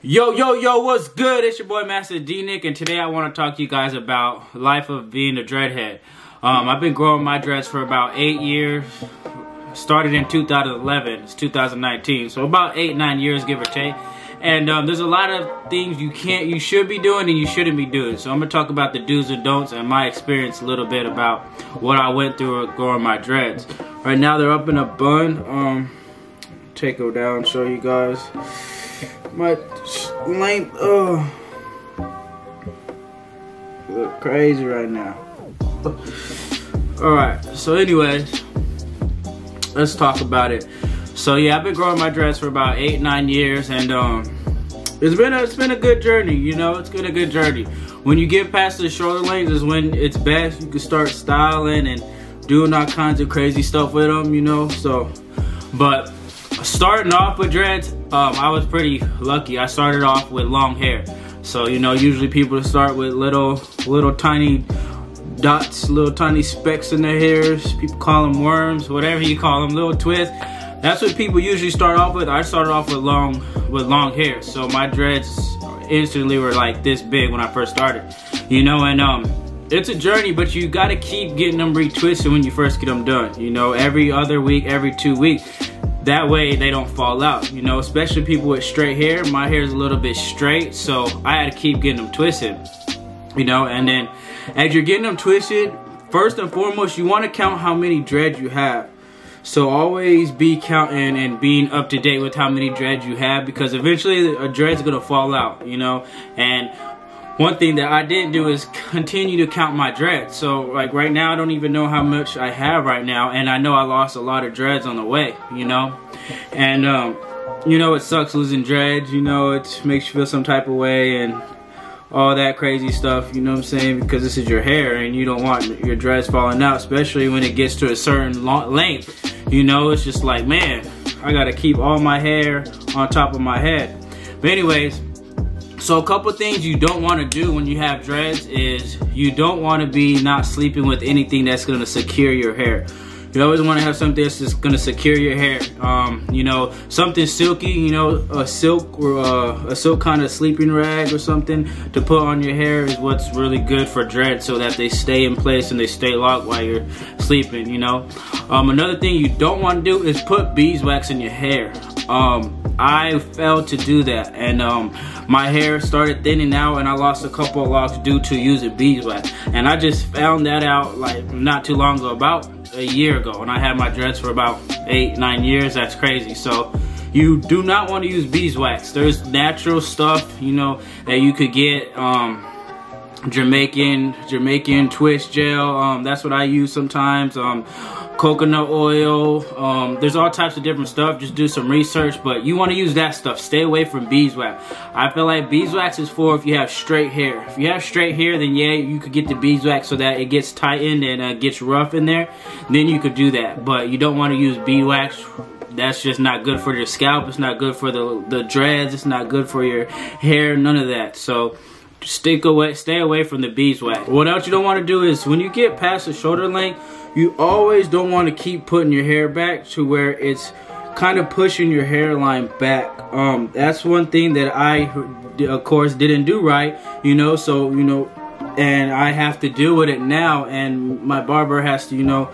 Yo, what's good? It's your boy Master D-Nick, and today I want to talk to you guys about life of being a dreadhead. I've been growing my dreads for about 8 years. Started in 2011, it's 2019, so about 8-9 years, give or take. And there's a lot of things you should be doing and you shouldn't be doing. So I'm gonna talk about the do's and don'ts and my experience a little bit about what I went through growing my dreads. Right now they're up in a bun. Take them down, show you guys. My length, look crazy right now. Alright, so anyways, let's talk about it. So yeah, I've been growing my dreads for about 8-9 years, and it's been a good journey, you know. It's been a good journey. When you get past the shoulder lengths is when it's best. You can start styling and doing all kinds of crazy stuff with them, you know. So, but starting off with dreads, I was pretty lucky. I started off with long hair. So, you know, usually people start with little tiny dots, little tiny specks in their hairs. People call them worms, whatever you call them, little twists. That's what people usually start off with. I started off with long hair. So my dreads instantly were like this big when I first started. You know, and it's a journey, but you gotta keep getting them retwisted when you first get them done. You know, every other week, every 2 weeks. That way they don't fall out, you know, especially people with straight hair. My hair is a little bit straight, so I had to keep getting them twisted, you know. And then as you're getting them twisted, first and foremost, you want to count how many dreads you have. So always be counting and being up to date with how many dreads you have, because eventually a dread's gonna fall out, you know. And one thing that I didn't do is continue to count my dreads. So like right now, I don't even know how much I have right now, and I know I lost a lot of dreads on the way, you know. And you know, it sucks losing dreads, you know. It makes you feel some type of way and all that crazy stuff, you know what I'm saying, because this is your hair and you don't want your dreads falling out, especially when it gets to a certain length, you know. It's just like, man, I gotta keep all my hair on top of my head. But anyways, so a couple things you don't want to do when you have dreads is you don't want to be not sleeping with anything that's going to secure your hair. You always want to have something that's just going to secure your hair. You know, something silky, you know, a silk or a silk kind of sleeping rag or something to put on your hair is what's really good for dreads, so that they stay in place and they stay locked while you're sleeping, you know. Another thing you don't want to do is put beeswax in your hair. I failed to do that, and my hair started thinning out, and I lost a couple of locks due to using beeswax. And I just found that out like not too long ago, about a year ago, and I had my dreads for about 8-9 years. That's crazy. So you do not want to use beeswax. There's natural stuff, you know, that you could get. Jamaican twist gel, that's what I use sometimes. Coconut oil, there's all types of different stuff. Just do some research, but you want to use that stuff. Stay away from beeswax. I feel like beeswax is for if you have straight hair. If you have straight hair, then yeah, you could get the beeswax so that it gets tightened and gets rough in there. Then you could do that, but you don't want to use beeswax. That's just not good for your scalp. It's not good for the dreads. It's not good for your hair, none of that. So stay away from the beeswax. What else you don't want to do is when you get past the shoulder length, you always don't want to keep putting your hair back to where it's kind of pushing your hairline back. That's one thing that I, of course, didn't do right, you know. So, you know, and I have to deal with it now, and my barber has to, you know,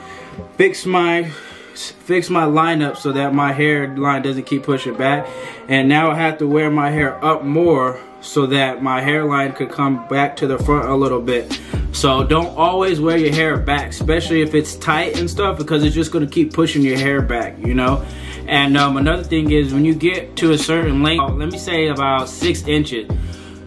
fix my lineup so that my hairline doesn't keep pushing back. And now I have to wear my hair up more so that my hairline could come back to the front a little bit. So don't always wear your hair back, especially if it's tight and stuff, because it's just going to keep pushing your hair back, you know. And another thing is when you get to a certain length, let me say about 6 inches,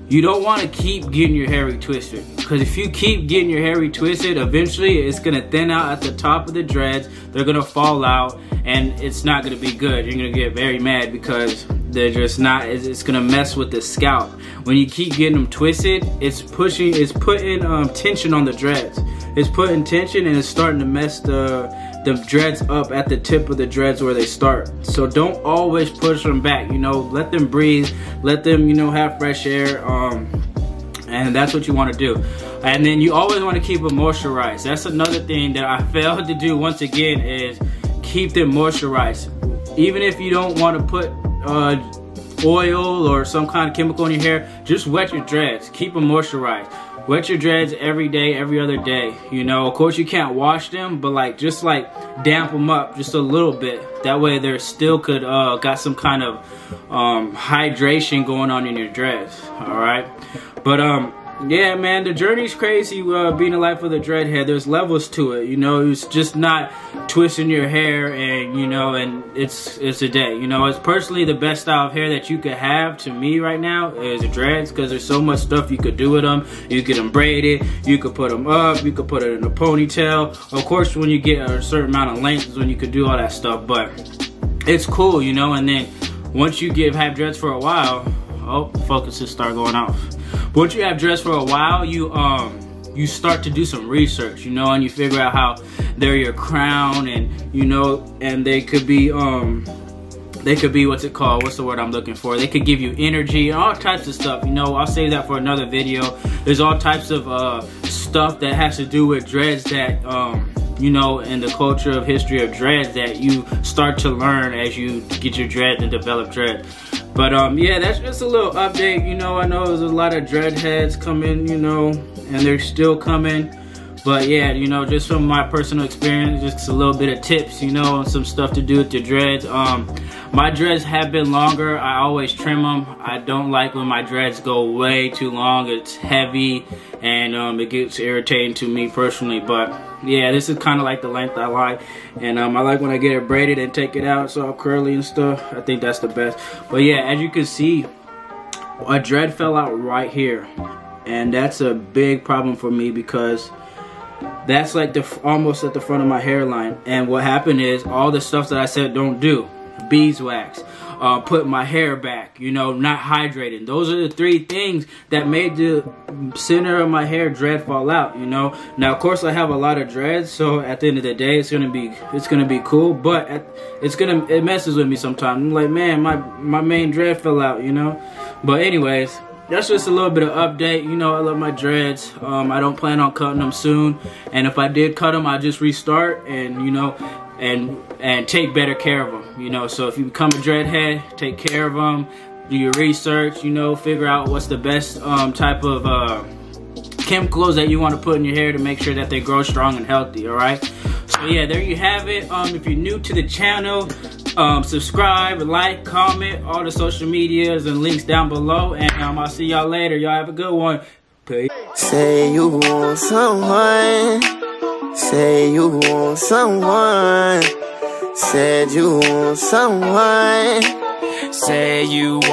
you don't want to keep getting your hair retwisted, because if you keep getting your hair retwisted, eventually it's going to thin out at the top of the dreads. They're going to fall out, and it's not going to be good. You're going to get very mad because they're just not, it's going to mess with the scalp. When you keep getting them twisted, it's putting tension on the dreads. It's putting tension, and it's starting to mess the dreads up at the tip of the dreads where they start. So don't always push them back, you know. Let them breathe, let them, you know, have fresh air, and that's what you want to do. And then you always want to keep them moisturized. That's another thing that I failed to do once again, is keep them moisturized. Even if you don't want to put oil or some kind of chemical in your hair, just wet your dreads. Keep them moisturized. Wet your dreads every day, every other day. You know, of course you can't wash them, but like just like damp them up just a little bit. That way they're still could got some kind of hydration going on in your dreads. All right, but yeah, man, the journey's crazy. Being a life with a dreadhead, there's levels to it. You know, it's just not twisting your hair and, you know, and it's a day. You know, it's personally the best style of hair that you could have to me right now is dreads, because there's so much stuff you could do with them. You could them braided, you could put them up, you could put it in a ponytail. Of course, when you get a certain amount of length is when you could do all that stuff, but it's cool, you know. And then once you have dreads for a while, oh, focuses start going off. But once you have dreads for a while, you start to do some research, you know, and you figure out how they're your crown, and you know, and they could be what's it called? What's the word I'm looking for? They could give you energy and all types of stuff. You know, I'll save that for another video. There's all types of stuff that has to do with dreads that you know, in the culture of history of dreads that you start to learn as you get your dreads and develop dreads. But yeah, that's just a little update. You know, I know there's a lot of dreadheads coming, you know, and they're still coming. But yeah, you know, just from my personal experience, just a little bit of tips, you know, some stuff to do with your dreads. My dreads have been longer. I always trim them. I don't like when my dreads go way too long. It's heavy and it gets irritating to me personally. But yeah, this is kind of like the length I like. And I like when I get it braided and take it out so all curly and stuff. I think that's the best. But yeah, as you can see, a dread fell out right here. And that's a big problem for me because that's like almost at the front of my hairline. And what happened is all the stuff that I said don't do. Beeswax, put my hair back, you know, not hydrating. Those are the 3 things that made the center of my hair dread fall out, you know. Now, of course, I have a lot of dreads, so at the end of the day, it's gonna be cool. But it messes with me sometimes. I'm like, man, my main dread fell out, you know. But anyways, that's just a little bit of update. You know, I love my dreads. I don't plan on cutting them soon, and if I did cut them, I'd just restart and, you know, and take better care of them, you know. So if you become a dreadhead, take care of them, do your research, you know, figure out what's the best type of chemicals that you want to put in your hair to make sure that they grow strong and healthy. All right, so yeah, there you have it. If you're new to the channel, subscribe, like, comment, all the social medias and links down below, and I'll see y'all later. Y'all have a good one. Peace. Say you want someone. Say you want someone. Said you want someone. Say you want